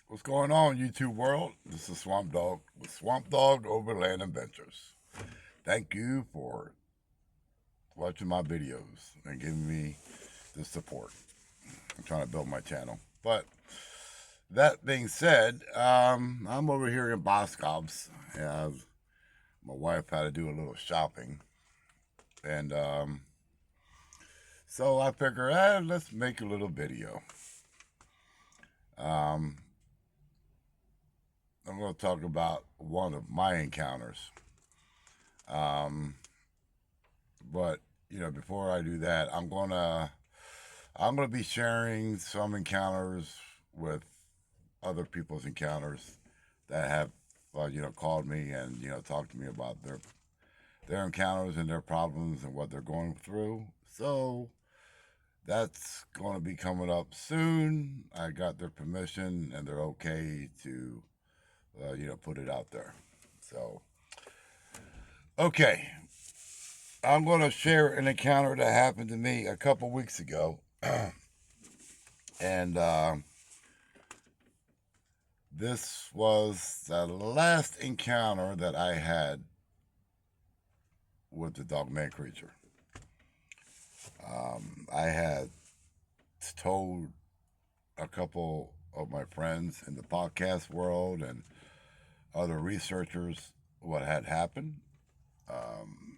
What's going on, YouTube world? This is Swamp Dog with Swamp Dog Overland Adventures. Thank you for watching my videos and giving me the support. I'm trying to build my channel. But that being said, I'm over here in Boscov's. My wife had to do a little shopping. And so I figured, let's make a little video. Um, I'm going to talk about one of my encounters. Um, but before I do that, I'm gonna be sharing some encounters with other people's encounters that have called me and talked to me about their encounters and their problems and what they're going through. So that's going to be coming up soon. I got their permission and they're okay to put it out there. So okay, I'm going to share an encounter that happened to me a couple weeks ago. And this was the last encounter that I had with the Dogman creature. I had told a couple of my friends in the podcast world and other researchers what had happened. Um,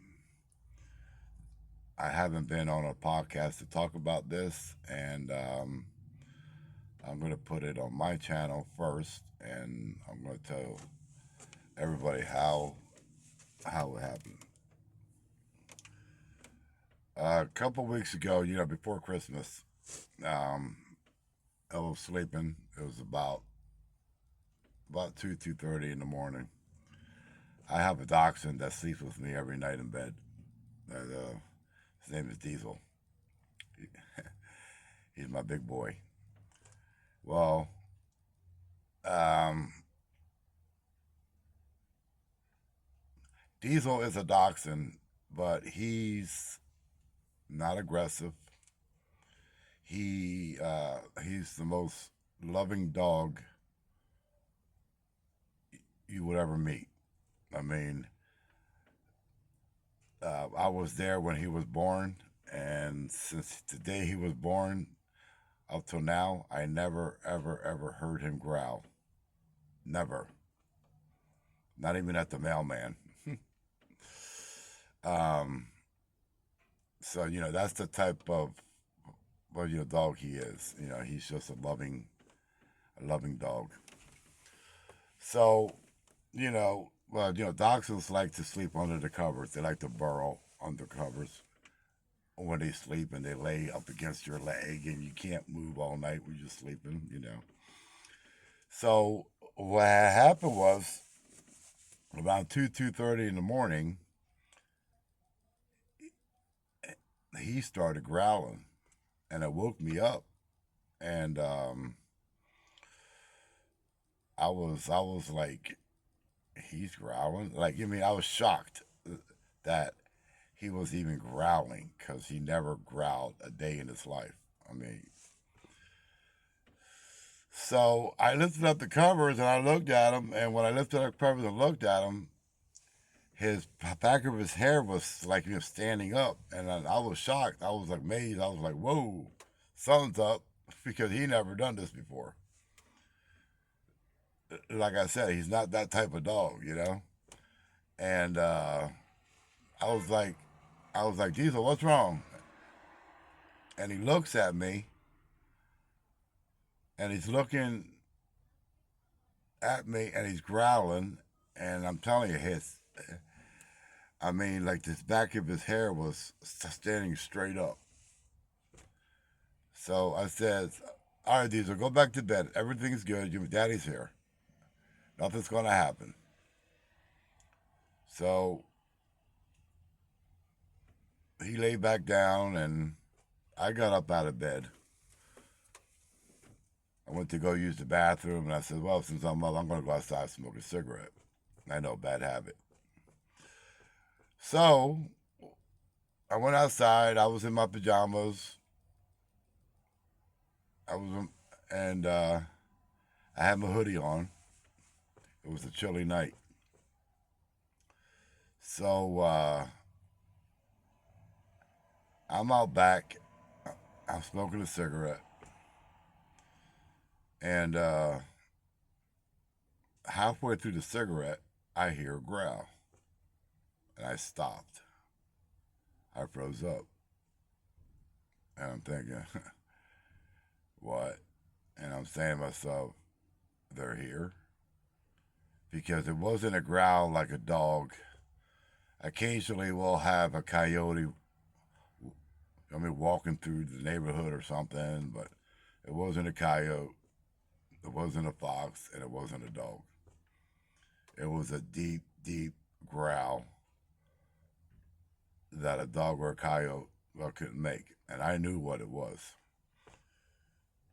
I haven't been on a podcast to talk about this, and I'm going to put it on my channel first, and I'm going to tell everybody how it happened. A couple weeks ago, before Christmas, um, I was sleeping. It was about 2:30 in the morning. I have a dachshund that sleeps with me every night in bed. His name is Diesel. He's my big boy. Well, um, Diesel is a dachshund, but he's not aggressive. He's the most loving dog you would ever meet. I mean, I was there when he was born, and since the day he was born up till now, I never, ever, ever heard him growl. Never. Not even at the mailman. um, so that's the type of dog he is. He's just a loving dog. So dachshunds like to sleep under the covers. They like to burrow under covers when they sleep, and they lay up against your leg, and you can't move all night when you're sleeping. So what happened was about 2:30 in the morning, he started growling, and it woke me up, and I was like, he's growling. Like, I was shocked that he was even growling because he never growled a day in his life. I mean, so I lifted up the covers and I looked at him, and when I lifted up the covers and looked at him, his back of his hair was like he was standing up, and I was shocked. I was like amazed. I was like, "Whoa, something's up," because he never done this before. Like I said, he's not that type of dog. And I was like, Diesel, what's wrong? And he looks at me, and he's looking at me, and he's growling, and I'm telling you, like this back of his hair was standing straight up. So I said, "All right, Diesel, go back to bed. Everything's good. Your daddy's here. Nothing's gonna happen." So he lay back down, and I got up out of bed. I went to go use the bathroom, and I said, "Well, since I'm up, I'm gonna go outside and smoke a cigarette." I know, bad habit. So I went outside. I was in my pajamas. I was, and I had my hoodie on. It was a chilly night. So I'm out back. I'm smoking a cigarette. And halfway through the cigarette, I hear a growl. And I stopped. I froze up. And I'm thinking, what? And I'm saying to myself, they're here? Because it wasn't a growl like a dog. Occasionally we'll have a coyote, walking through the neighborhood or something, but it wasn't a coyote, it wasn't a fox, and it wasn't a dog. It was a deep, deep growl that a dog or a coyote couldn't make. And I knew what it was.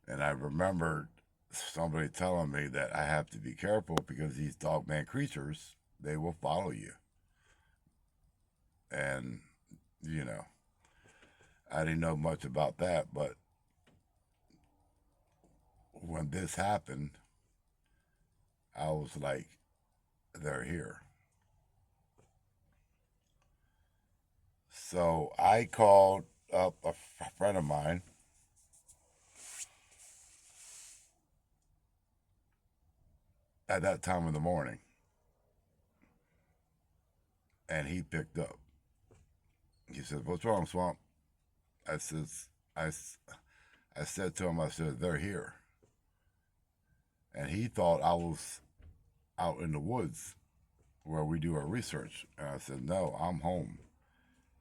And I remembered somebody telling me that I have to be careful because these dogman creatures, they will follow you. And, you know, I didn't know much about that, but when this happened, I was like, they're here. So I called up a friend of mine at that time of the morning, and he picked up. He said, "What's wrong, Swamp?" I says, I, I said to him, I said, "They're here." And he thought I was out in the woods where we do our research. And I said, "No, I'm home."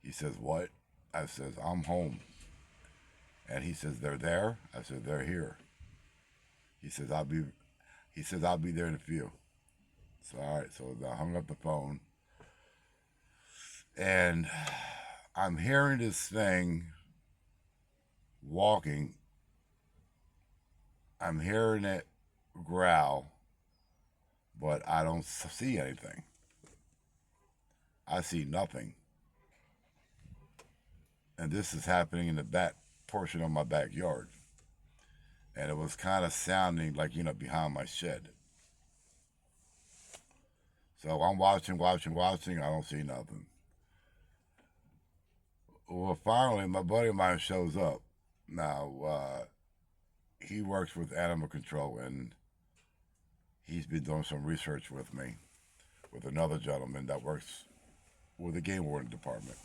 He says, "What?" I says, "I'm home." And he says, "They're there?" I said, "They're here." He says, I'll be there in a few." So all right, so I hung up the phone, and I'm hearing this thing walking. I'm hearing it growl, but I don't see anything. I see nothing. And this is happening in the back portion of my backyard. And it was kind of sounding like, behind my shed. So I'm watching, watching, watching. I don't see nothing. Well, finally, my buddy of mine shows up. Now, he works with animal control, and he's been doing some research with me, with another gentleman that works with the game warden department.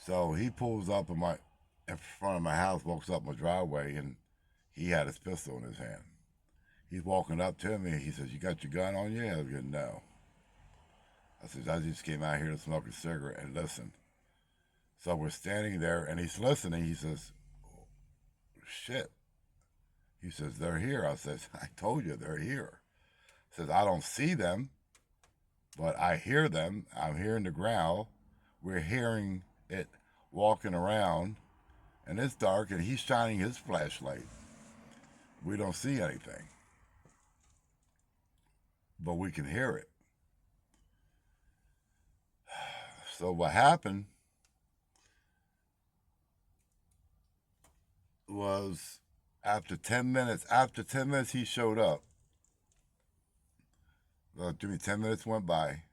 So he pulls up in front of my house, walks up my driveway, and he had his pistol in his hand. He's walking up to me. He says, "You got your gun on you?" I said, "No." I said, "I just came out here to smoke a cigarette and listen." So we're standing there, and he's listening. He says, "Shit." He says, "They're here." I says, "I told you they're here." He says, "I don't see them, but I hear them. I'm hearing the growl. We're hearing it walking around, and it's dark, and he's shining his flashlight. We don't see anything, but we can hear it." So what happened was after 10 minutes he showed up. Well, 10 minutes went by,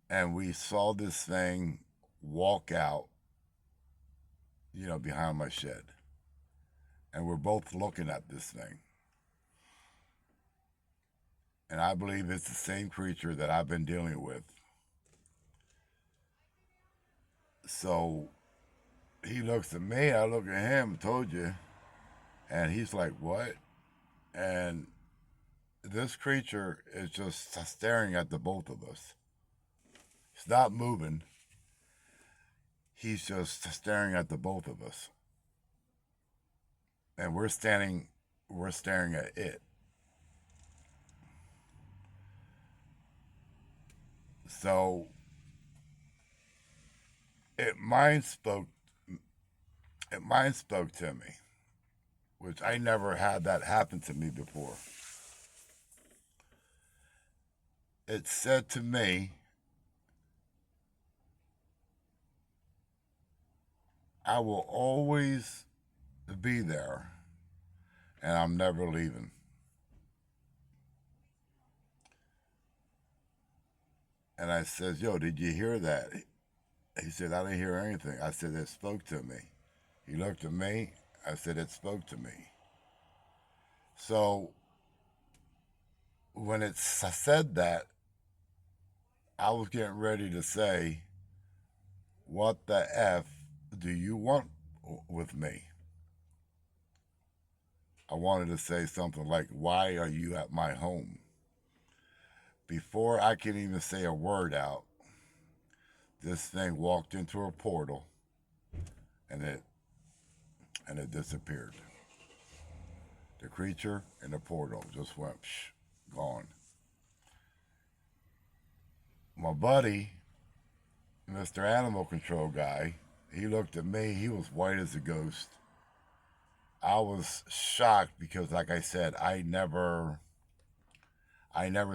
and we saw this thing walk out, behind my shed. And we're both looking at this thing. And I believe it's the same creature that I've been dealing with. So he looks at me, I look at him, "Told you." And he's like, "What?" And this creature is just staring at the both of us. He's not moving. He's just staring at the both of us. And we're staring at it. So it mind spoke it mind spoke to me, which I never had that happen to me before. It said to me, "I will always to be there, and I'm never leaving. And I says, yo, did you hear that? He said, I didn't hear anything. I said, it spoke to me. He looked at me. I said, it spoke to me. So when I said that, I was getting ready to say, what the F do you want with me? I wanted to say something like, why are you at my home? Before I can even say a word out, this thing walked into a portal and it disappeared. The creature in the portal just went gone. My buddy, Mr. Animal Control guy, he looked at me. He was white as a ghost. I was shocked because, like I said, I never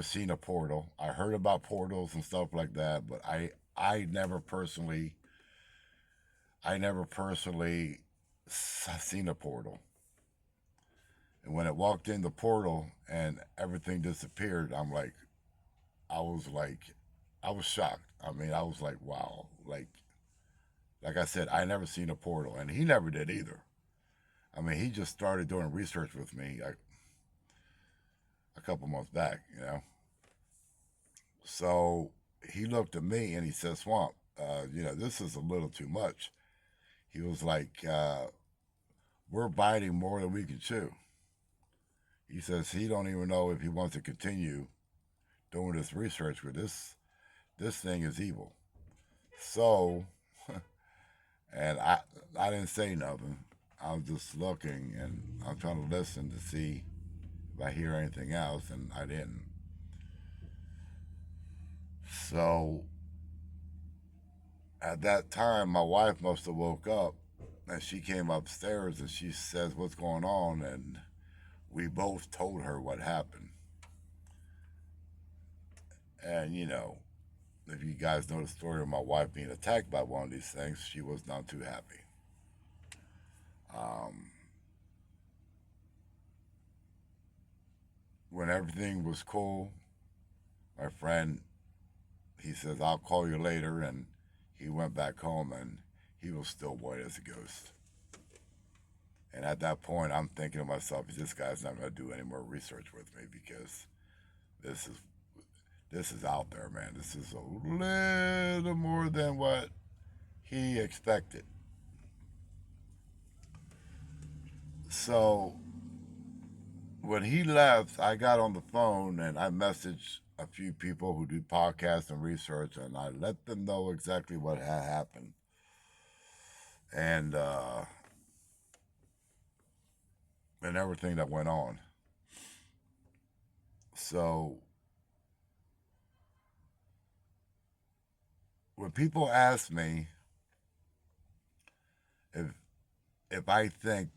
seen a portal. I heard about portals and stuff like that, but I never personally, I never personally seen a portal. And when it walked in the portal and everything disappeared, like, I was shocked. I mean, I was like, wow. Like I said, I never seen a portal, and he never did either. I mean, he just started doing research with me like a couple months back, you know. So he looked at me and he said, Swamp, this is a little too much. He was like, we're biting more than we can chew. He says he don't even know if he wants to continue doing this research with this thing is evil. So, and I didn't say nothing. I was just looking and I'm trying to listen to see if I hear anything else, and I didn't. So at that time, my wife must have woke up, and she came upstairs and she says, "What's going on?" And we both told her what happened. And if you guys know the story of my wife being attacked by one of these things, she was not too happy. Um, when everything was cool, my friend, he says, "I'll call you later," and he went back home and he was still white as a ghost. And at that point, I'm thinking to myself, this guy's not going to do any more research with me because this is this is out there, man. This is a little more than what he expected. So when he left, I got on the phone and I messaged a few people who do podcasts and research, and I let them know exactly what had happened. And and everything that went on. So when people ask me if I think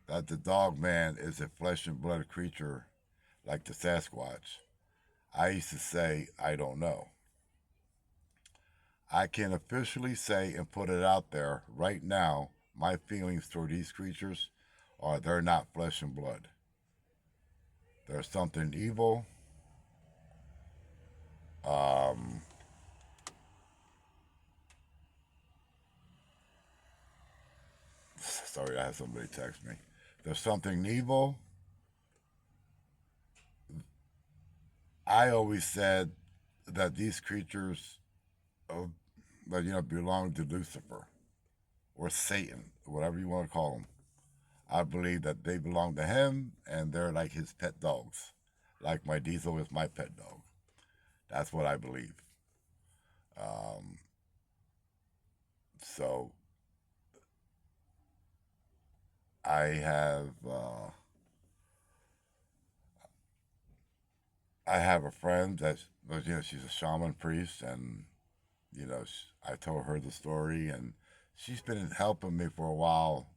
that the dog man is a flesh and blood creature like the Sasquatch, I used to say I don't know. I can officially say and put it out there right now. My feelings toward these creatures are they're not flesh and blood. There's something evil. Um, Sorry, I had somebody text me. There's something evil. I always said that these creatures, uh, belong to Lucifer or Satan, whatever you want to call them. I believe that they belong to him, and they're like his pet dogs, like my Diesel is my pet dog. That's what I believe. Um, so I have I have a friend that she's a shaman priest, and I told her the story, and she's been helping me for a while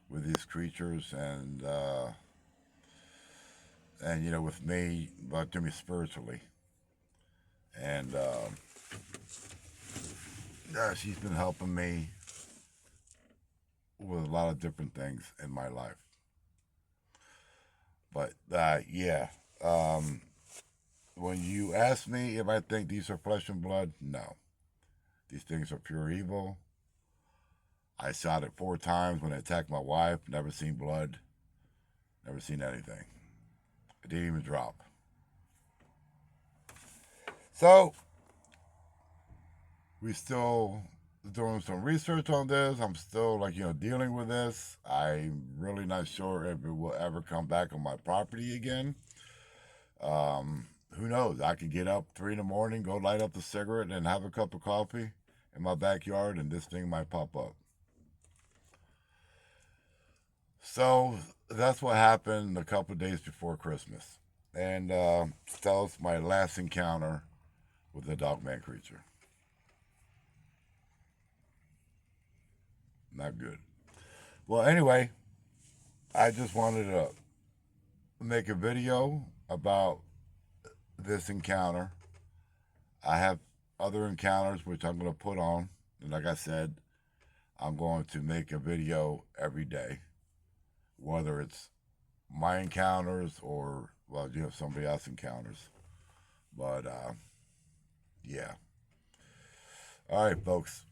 with these creatures, and with me, but to me spiritually, and yeah, she's been helping me with a lot of different things in my life. But yeah, um, when you ask me if I think these are flesh and blood, no. These things are pure evil. I shot it 4 times when it attacked my wife. Never seen blood. Never seen anything. It didn't even drop. So we still doing some research on this. I'm still dealing with this. I'm really not sure if it will ever come back on my property again. Who knows? I could get up 3 in the morning, go light up the cigarette, and have a cup of coffee in my backyard, and this thing might pop up. So that's what happened a couple of days before Christmas, and that was my last encounter with the Dogman creature. Not good. Well, anyway, I just wanted to make a video about this encounter. I have other encounters which I'm going to put on. And like I said, I'm going to make a video every day, whether it's my encounters or, well, somebody else encounters. But, yeah. All right, folks.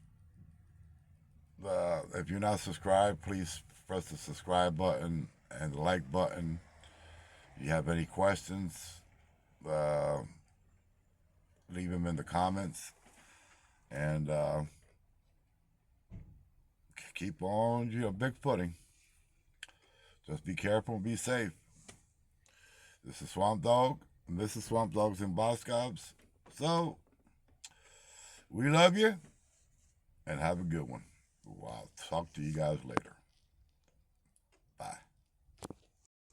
If you're not subscribed, please press the subscribe button and the like button. If you have any questions, uh, leave them in the comments. And keep on, big footing. Just be careful and be safe. This is Swamp Dog, and this is Swamp Dogs and Boscobs. So, we love you, and have a good one. I'll talk to you guys later.